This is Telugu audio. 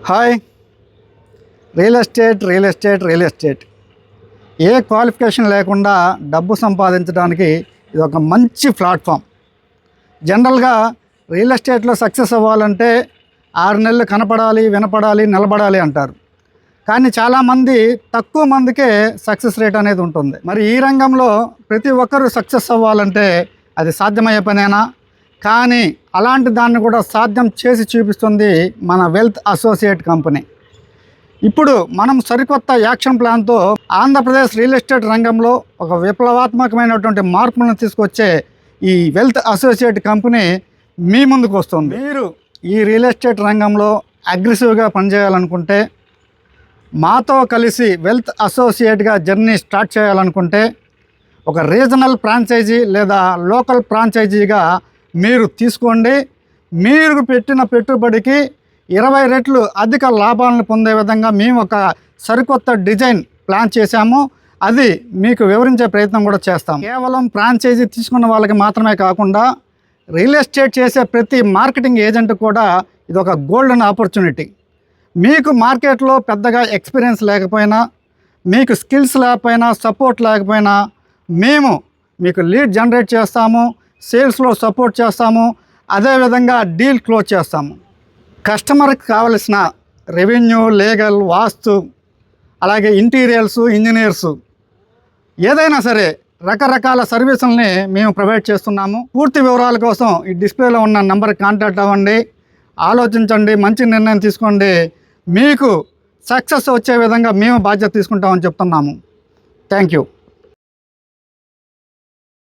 హాయ్. రియల్ ఎస్టేట్ ఏ క్వాలిఫికేషన్ లేకుండా డబ్బు సంపాదించడానికి ఇది ఒక మంచి ప్లాట్ఫామ్. జనరల్గా రియల్ ఎస్టేట్లో సక్సెస్ అవ్వాలంటే 6 నెలలు కనపడాలి, వినపడాలి, నిలబడాలి అంటారు. కానీ చాలామంది తక్కువ మందికే సక్సెస్ రేట్ అనేది ఉంటుంది. మరి ఈ రంగంలో ప్రతి ఒక్కరూ సక్సెస్ అవ్వాలంటే అది సాధ్యమయ్యే పనేనా? కానీ అలాంటి దాన్ని కూడా సాధ్యం చేసి చూపిస్తుంది మన వెల్త్ అసోసియేట్ కంపెనీ. ఇప్పుడు మనం సరికొత్త యాక్షన్ ప్లాన్తో ఆంధ్రప్రదేశ్ రియల్ ఎస్టేట్ రంగంలో ఒక విప్లవాత్మకమైనటువంటి మార్పులను తీసుకొచ్చే ఈ వెల్త్ అసోసియేట్ కంపెనీ మీ ముందుకు వస్తుంది. మీరు ఈ రియల్ ఎస్టేట్ రంగంలో అగ్రెసివ్గా పనిచేయాలనుకుంటే, మాతో కలిసి వెల్త్ అసోసియేట్గా జర్నీ స్టార్ట్ చేయాలనుకుంటే, ఒక రీజనల్ ఫ్రాంచైజీ లేదా లోకల్ ఫ్రాంచైజీగా మీరు తీసుకోండి. మీరు పెట్టిన పెట్టుబడికి 20 రెట్లు అధిక లాభాలను పొందే విధంగా మేము ఒక సరికొత్త డిజైన్ ప్లాన్ చేశాము. అది మీకు వివరించే ప్రయత్నం కూడా చేస్తాం. కేవలం ఫ్రాంచైజీ తీసుకున్న వాళ్ళకి మాత్రమే కాకుండా రియల్ ఎస్టేట్ చేసే ప్రతి మార్కెటింగ్ ఏజెంట్ కూడా ఇది ఒక గోల్డెన్ ఆపర్చునిటీ. మీకు మార్కెట్లో పెద్దగా ఎక్స్పీరియన్స్ లేకపోయినా, మీకు స్కిల్స్ లేకపోయినా, సపోర్ట్ లేకపోయినా మేము మీకు లీడ్ జనరేట్ చేస్తాము, సేల్స్లో సపోర్ట్ చేస్తాము, అదేవిధంగా డీల్ క్లోజ్ చేస్తాము. కస్టమర్కి కావలసిన రెవెన్యూ, లీగల్, వాస్తు, అలాగే ఇంటీరియర్స్, ఇంజనీర్స్ ఏదైనా సరే రకరకాల సర్వీసుల్ని మేము ప్రొవైడ్ చేస్తున్నాము. పూర్తి వివరాల కోసం ఈ డిస్ప్లేలో ఉన్న నెంబర్కి కాంటాక్ట్ అవ్వండి. ఆలోచించండి, మంచి నిర్ణయం తీసుకోండి. మీకు సక్సెస్ వచ్చే విధంగా మేము బాధ్యత తీసుకుంటామని చెప్తున్నాము. Thank you.